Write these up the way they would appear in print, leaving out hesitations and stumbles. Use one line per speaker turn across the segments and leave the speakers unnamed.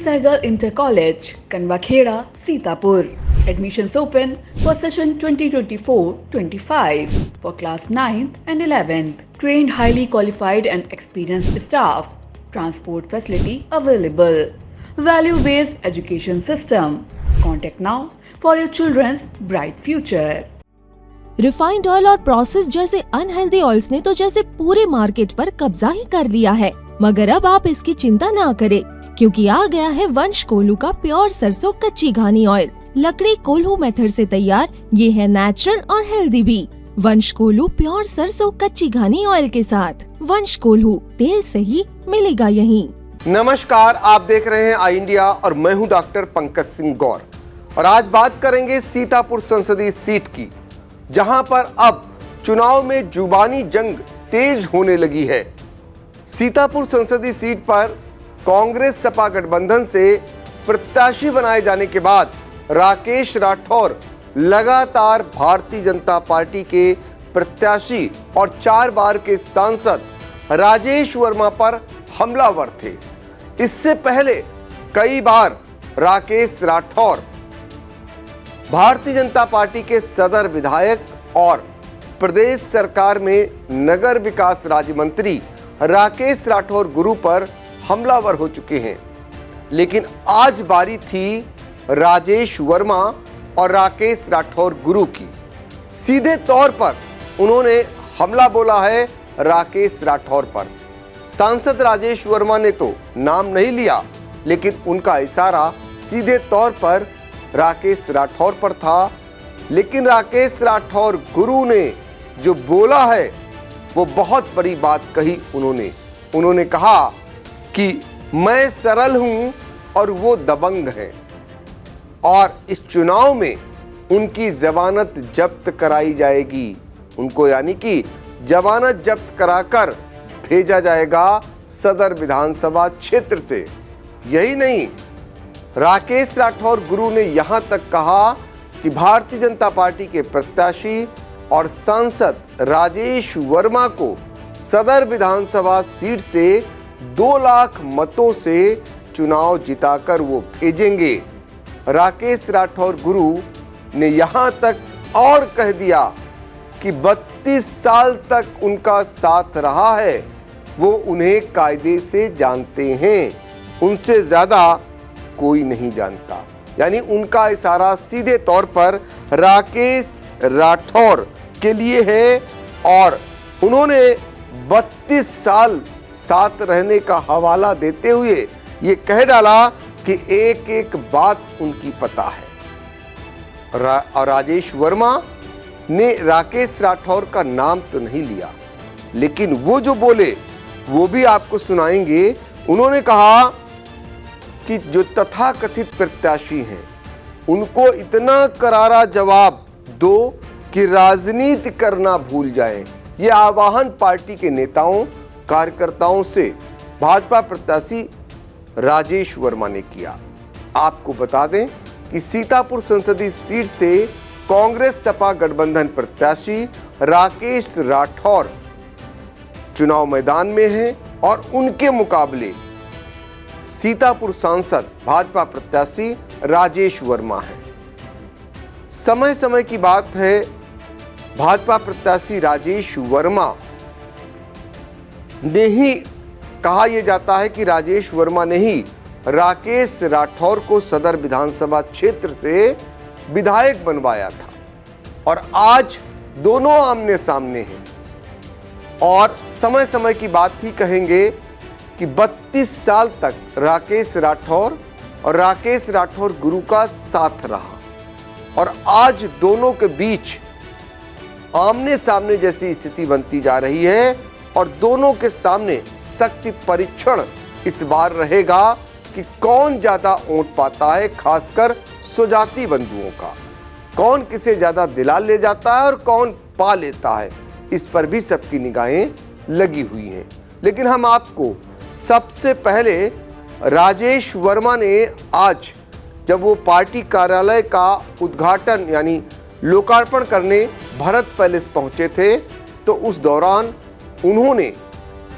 Sehgal Inter College, Kanwakheda, Sitapur. Admissions open for session 2024-25 for class 9th and 11th. Trained, highly qualified and experienced staff. Transport facility available. Value-based education system. Contact now for your children's bright future.
Refined oil और process जैसे unhealthy oils ने तो जैसे पूरे market पर कब्जा ही कर लिया है, मगर अब आप इसकी चिंता ना करें, क्योंकि आ गया है वंश कोल्हू का प्योर सरसों कच्ची घानी ऑयल। लकड़ी कोल्हू मेथड से तैयार, ये है नेचुरल और हेल्दी भी। वंश कोल्हू प्योर सरसों कच्ची घानी ऑयल के साथ। वंश कोल्हू, तेल से ही मिलेगा यहीं।
नमस्कार, आप देख रहे हैं आई इंडिया और मैं हूं डॉक्टर पंकज सिंह गौर। और आज बात करेंगे सीतापुर संसदीय सीट की, जहां पर अब चुनाव में जुबानी जंग तेज होने लगी है। सीतापुर संसदीय सीट पर कांग्रेस सपा गठबंधन से प्रत्याशी बनाए जाने के बाद राकेश राठौर लगातार भारतीय जनता पार्टी के प्रत्याशी और 4 बार के सांसद राजेश वर्मा पर हमलावर थे। इससे पहले कई बार राकेश राठौर भारतीय जनता पार्टी के सदर विधायक और प्रदेश सरकार में नगर विकास राज्य मंत्री राकेश राठौर गुरु पर हमलावर हो चुके हैं। लेकिन आज बारी थी राजेश वर्मा और राकेश राठौर गुरु की। सीधे तौर पर उन्होंने हमला बोला है राकेश राठौर पर। सांसद राजेश वर्मा ने तो नाम नहीं लिया, लेकिन उनका इशारा सीधे तौर पर राकेश राठौर पर था। लेकिन राकेश राठौर गुरु ने जो बोला है वो बहुत बड़ी बात कही। उन्होंने कहा कि मैं सरल हूं और वो दबंग हैं, और इस चुनाव में उनकी जमानत जब्त कराई जाएगी। उनको यानी कि जमानत जब्त कराकर भेजा जाएगा सदर विधानसभा क्षेत्र से। यही नहीं, राकेश राठौर गुरु ने यहां तक कहा कि भारतीय जनता पार्टी के प्रत्याशी और सांसद राजेश वर्मा को सदर विधानसभा सीट से 2 लाख मतों से चुनाव जिताकर वो भेजेंगे। राकेश राठौर गुरु ने यहां तक और कह दिया कि 32 साल तक उनका साथ रहा है, वो उन्हें कायदे से जानते हैं, उनसे ज्यादा कोई नहीं जानता। यानी उनका इशारा सीधे तौर पर राकेश राठौर के लिए है, और उन्होंने 32 साल साथ रहने का हवाला देते हुए ये कह डाला कि एक एक बात उनकी पता है। और राजेश वर्मा ने राकेश राठौर का नाम तो नहीं लिया, लेकिन वो जो बोले वो भी आपको सुनाएंगे। उन्होंने कहा कि जो तथाकथित प्रत्याशी हैं उनको इतना करारा जवाब दो कि राजनीति करना भूल जाएं। ये आह्वान पार्टी के नेताओं कार्यकर्ताओं से भाजपा प्रत्याशी राजेश वर्मा ने किया। आपको बता दें कि सीतापुर संसदीय सीट से कांग्रेस सपा गठबंधन प्रत्याशी राकेश राठौर चुनाव मैदान में हैं, और उनके मुकाबले सीतापुर सांसद भाजपा प्रत्याशी राजेश वर्मा है। समय समय की बात है, भाजपा प्रत्याशी राजेश वर्मा ने ही कहा यह जाता है कि राजेश वर्मा ने ही राकेश राठौर को सदर विधानसभा क्षेत्र से विधायक बनवाया था, और आज दोनों आमने सामने हैं। और समय समय की बात ही कहेंगे कि 32 साल तक राकेश राठौर और राकेश राठौर गुरु का साथ रहा, और आज दोनों के बीच आमने सामने जैसी स्थिति बनती जा रही है। और दोनों के सामने शक्ति परीक्षण इस बार रहेगा कि कौन ज्यादा ऊंट पाता है, खासकर स्वजाति बंधुओं का। कौन किसे ज्यादा दिला ले जाता है और कौन पा लेता है, इस पर भी सबकी निगाहें लगी हुई हैं। लेकिन हम आपको सबसे पहले राजेश वर्मा ने आज जब वो पार्टी कार्यालय का उद्घाटन यानी लोकार्पण करने भरत पैलेस पहुंचे थे, तो उस दौरान उन्होंने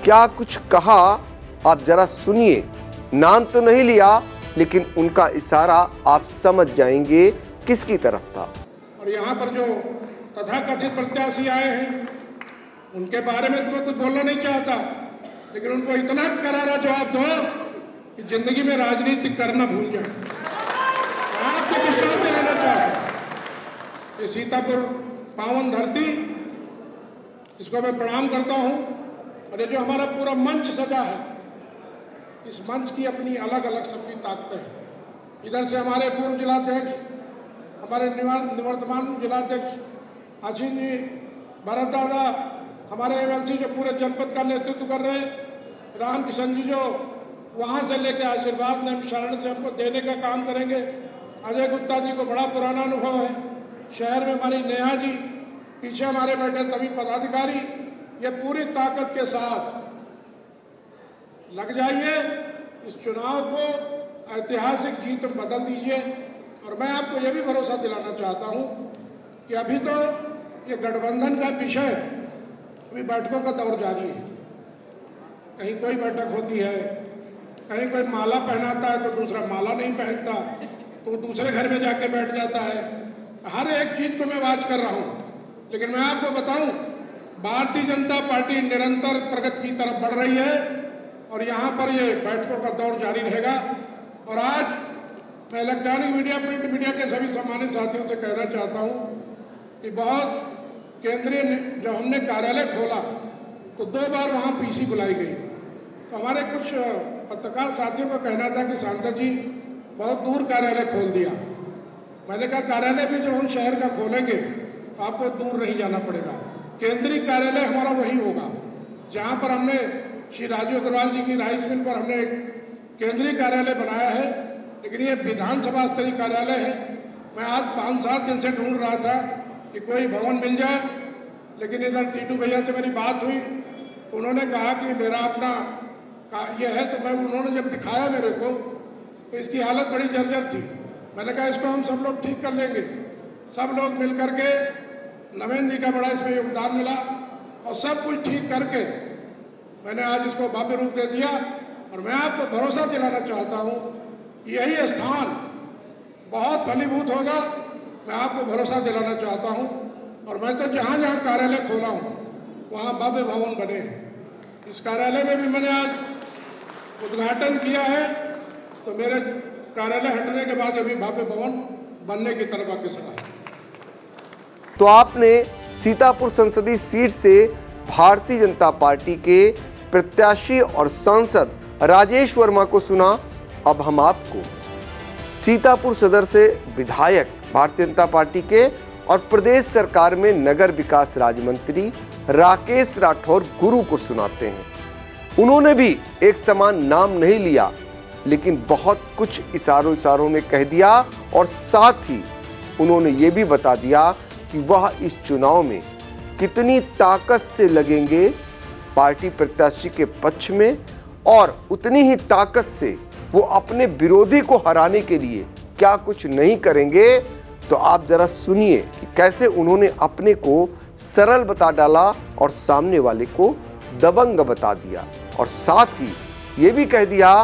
क्या कुछ कहा आप जरा सुनिए। नाम तो नहीं लिया, लेकिन उनका इशारा आप समझ जाएंगे किसकी तरफ था।
और यहाँ पर जो तथाकथित प्रत्याशी आए हैं उनके बारे में तो मैं कुछ बोलना नहीं चाहता, लेकिन उनको इतना करारा जवाब दो कि जिंदगी में राजनीति करना भूल जाए। आपको विश्वास दिलाना चाहता, ये सीतापुर पावन धरती, इसको मैं प्रणाम करता हूँ। और ये जो हमारा पूरा मंच सजा है, इस मंच की अपनी अलग अलग सबकी ताकतें हैं। इधर से हमारे पूर्व जिलाध्यक्ष, हमारे निवर्तमान जिलाध्यक्ष आशीष जी, भरत दादा, हमारे एमएलसी जो पूरे जनपद का नेतृत्व कर रहे हैं, राम किशन जी जो वहाँ से लेकर आशीर्वाद ने शरण से हमको देने का काम करेंगे, अजय गुप्ता जी को बड़ा पुराना अनुभव है, शहर में हमारी नेहा जी, पीछे हमारे बैठे तभी पदाधिकारी, ये पूरी ताकत के साथ लग जाइए, इस चुनाव को ऐतिहासिक जीत में बदल दीजिए। और मैं आपको ये भी भरोसा दिलाना चाहता हूँ कि अभी तो ये गठबंधन का विषय, अभी बैठकों का दौर जारी है। कहीं कोई बैठक होती है, कहीं कोई माला पहनाता है तो दूसरा माला नहीं पहनता, तो दूसरे घर में जाके बैठ जाता है। हर एक चीज़ को मैं वाच कर रहा हूँ, लेकिन मैं आपको बताऊँ, भारतीय जनता पार्टी निरंतर प्रगति की तरफ बढ़ रही है और यहाँ पर ये बैठकों का दौर जारी रहेगा। और आज मैं इलेक्ट्रॉनिक मीडिया, प्रिंट मीडिया के सभी सम्मानित साथियों से कहना चाहता हूँ कि बहुत केंद्रीय जब हमने कार्यालय खोला तो 2 बार वहाँ पीसी बुलाई गई, तो हमारे कुछ पत्रकार साथियों का कहना था कि सांसद जी बहुत दूर कार्यालय खोल दिया। मैंने कहा कार्यालय भी जब हम शहर का खोलेंगे तो आपको दूर नहीं जाना पड़ेगा, केंद्रीय कार्यालय हमारा वही होगा जहाँ पर हमने श्री राजीव अग्रवाल जी की राइस मिल पर हमने केंद्रीय कार्यालय बनाया है, लेकिन ये विधानसभा स्तरीय कार्यालय है। मैं आज 5-7 दिन से ढूंढ रहा था कि कोई भवन मिल जाए, लेकिन इधर टीटू भैया से मेरी बात हुई तो उन्होंने कहा कि मेरा अपना ये है, तो मैं उन्होंने जब दिखाया मेरे को तो इसकी हालत बड़ी जर्जर थी। मैंने कहा इसको हम सब लोग ठीक कर लेंगे। सब लोग मिल करके, नवेंद्र जी का बड़ा इसमें योगदान मिला और सब कुछ ठीक करके मैंने आज इसको भव्य रूप दे दिया। और मैं आपको भरोसा दिलाना चाहता हूँ यही स्थान बहुत फलीभूत होगा, मैं आपको भरोसा दिलाना चाहता हूँ। और मैं तो जहाँ जहाँ कार्यालय खोला हूँ वहाँ भव्य भवन बने। इस कार्यालय में भी मैंने आज उद्घाटन किया है, तो मेरे कार्यालय हटने के बाद अभी भव्य भवन बनने की तरफ अग्रसर है।
तो आपने सीतापुर संसदीय सीट से भारतीय जनता पार्टी के प्रत्याशी और सांसद राजेश वर्मा को सुना। अब हम आपको सीतापुर सदर से विधायक भारतीय जनता पार्टी के और प्रदेश सरकार में नगर विकास राज्य मंत्री राकेश राठौर गुरु को सुनाते हैं। उन्होंने भी एक समान नाम नहीं लिया, लेकिन बहुत कुछ इशारों में कह दिया और साथ ही उन्होंने ये भी बता दिया कि वह इस चुनाव में कितनी ताकत से लगेंगे पार्टी प्रत्याशी के पक्ष में, और उतनी ही ताकत से वो अपने विरोधी को हराने के लिए क्या कुछ नहीं करेंगे। तो आप जरा सुनिए कि कैसे उन्होंने अपने को सरल बता डाला और सामने वाले को दबंग बता दिया, और साथ ही ये भी कह दिया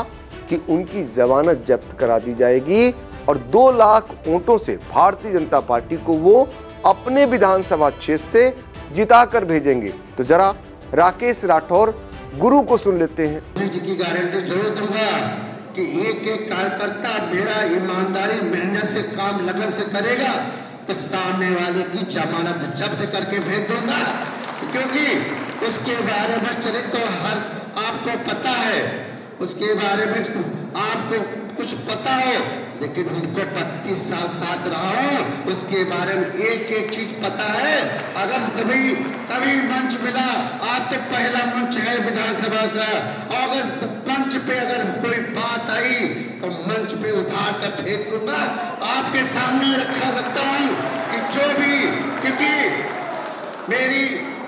कि उनकी जमानत जब्त करा दी जाएगी और 2 लाख वोटों से भारतीय जनता पार्टी को वो अपने विधानसभा क्षेत्र से जिता कर भेजेंगे। तो जरा राकेश राठौर गुरु को सुन लेते हैं।
जी की गारंटी जरूर दूंगा कि एक एक कार्यकर्ता मेरा ईमानदारी मेहनत से काम लगन से करेगा तो सामने वाले की जमानत जब्त करके भेज दूंगा, क्योंकि उसके बारे में चरित्र तो हर आपको पता है, उसके बारे में आपको कुछ पता हो, लेकिन हमको 32 साल साथ रहा हूं, उसके बारे में एक एक चीज पता है। अगर कभी मंच मिला, आज तो पहला मंच है विधानसभा का, अगर मंच पे अगर कोई बात आई तो मंच पे उठा कर फेंक दूंगा। आपके सामने रखता हूं कि जो भी, क्योंकि मेरी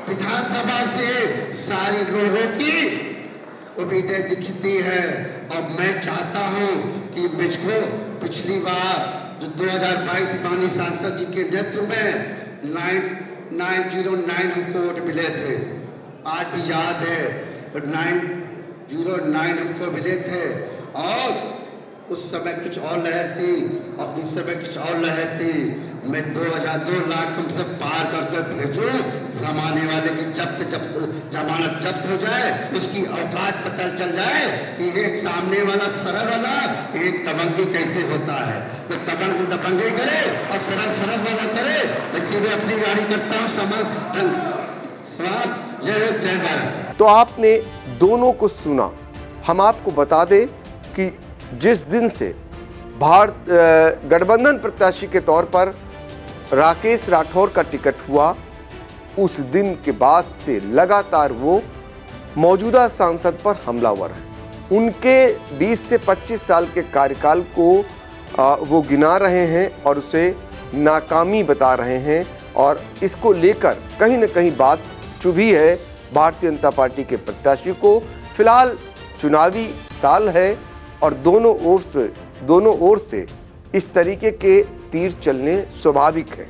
विधानसभा से सारे लोगों की उम्मीदें दिखती है और मैं चाहता हूं कि मुझको पिछली बार जो 2022 माननीय सांसद जी के नेतृत्व में 909 हमको वोट मिले थे, आज भी याद है 909 हमको मिले थे। और उस समय कुछ और लहर थी और इस समय कुछ और लहर थी। मैं 2 लाख कम से पार करके भेजूं, जमाने वाले की जमानत जब्त हो जाए, उसकी औकात पता चल जाए कि एक सामने वाला सरल वाला एक दबंगी कैसे होता है। तो दबंगी करे और सरल वाला करे। ऐसे में अपनी गाड़ी करता हूँ जय भारत।
तो आपने दोनों को सुना। हम आपको बता दें कि जिस दिन से गठबंधन प्रत्याशी के तौर पर राकेश राठौर का टिकट हुआ, उस दिन के बाद से लगातार वो मौजूदा सांसद पर हमलावर है। उनके 20 से 25 साल के कार्यकाल को वो गिना रहे हैं और उसे नाकामी बता रहे हैं, और इसको लेकर कहीं न कहीं बात चुभी है भारतीय जनता पार्टी के प्रत्याशी को। फिलहाल चुनावी साल है और दोनों ओर से इस तरीके के तीर चलने स्वाभाविक है।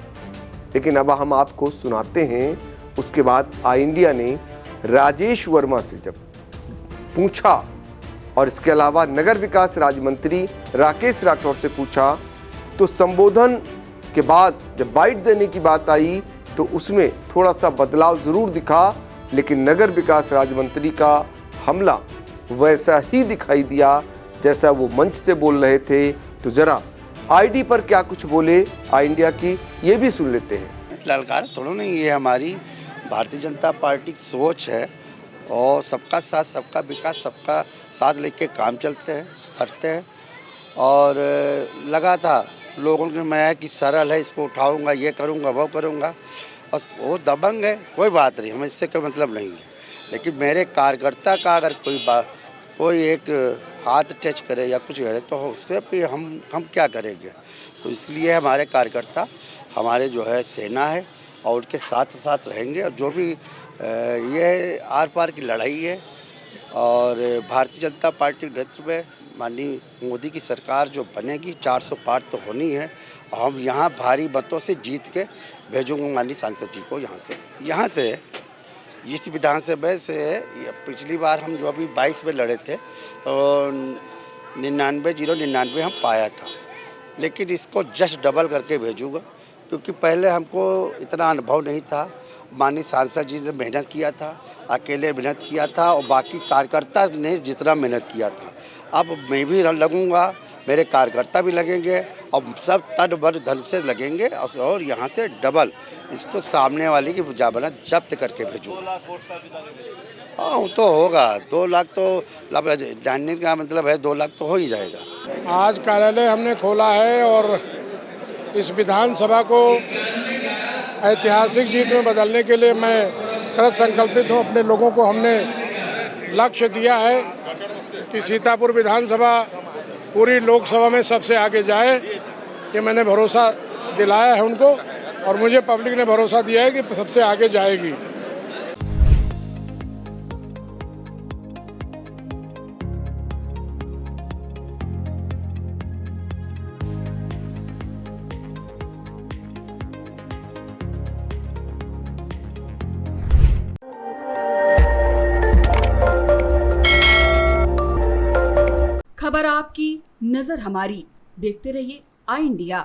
लेकिन अब हम आपको सुनाते हैं, उसके बाद आई इंडिया ने राजेश वर्मा से जब पूछा और इसके अलावा नगर विकास राज्य मंत्री राकेश राठौर से पूछा, तो संबोधन के बाद जब बाइट देने की बात आई तो उसमें थोड़ा सा बदलाव जरूर दिखा, लेकिन नगर विकास राज्य मंत्री का हमला वैसा ही दिखाई दिया जैसा वो मंच से बोल रहे थे। तो जरा आईडी पर क्या कुछ बोले आई इंडिया की, ये भी सुन लेते हैं।
ललकार थोड़ा नहीं, ये हमारी भारतीय जनता पार्टी की सोच है और सबका साथ सबका विकास, सबका साथ लेके काम चलते हैं, करते हैं। और लगा था लोगों के मैं कि सरल है, इसको उठाऊंगा, ये करूंगा, वो करूंगा, और वो दबंग है, कोई बात नहीं, हमें इससे कोई मतलब नहीं है। लेकिन मेरे कार्यकर्ता का अगर कोई एक हाथ टच करे या कुछ करे तो उससे भी हम क्या करेंगे। तो इसलिए हमारे कार्यकर्ता हमारे जो है सेना है और उनके साथ साथ रहेंगे। और जो भी ये आर पार की लड़ाई है और भारतीय जनता पार्टी के नेतृत्व में माननीय मोदी की सरकार जो बनेगी 400 पार तो होनी है। और हम यहाँ भारी मतों से जीत के भेजूंगा माननीय सांसद जी को यहाँ से इस विधानसभा से। पिछली बार हम जो अभी 22 में लड़े थे तो 99 हम पाया था, लेकिन इसको जस्ट डबल करके भेजूंगा, क्योंकि पहले हमको इतना अनुभव नहीं था। माननीय सांसद जी ने मेहनत किया था, अकेले मेहनत किया था और बाकी कार्यकर्ता ने जितना मेहनत किया था, अब मैं भी लगूंगा, मेरे कार्यकर्ता भी लगेंगे और सब तन बन धन से लगेंगे और यहाँ से डबल इसको सामने वाले की जमानत जब्त करके भेजूँगा। हाँ वो तो होगा, 2 लाख तो जानने का मतलब है 2 लाख तो हो ही जाएगा।
आज कार्यालय हमने खोला है और इस विधानसभा को ऐतिहासिक जीत में बदलने के लिए मैं कृत संकल्पित हूँ। अपने लोगों को हमने लक्ष्य दिया है कि सीतापुर विधानसभा पूरी लोकसभा में सबसे आगे जाए। ये मैंने भरोसा दिलाया है उनको और मुझे पब्लिक ने भरोसा दिया है कि सबसे आगे जाएगी।
खबर आपकी, नजर हमारी। देखते रहिए आई इंडिया।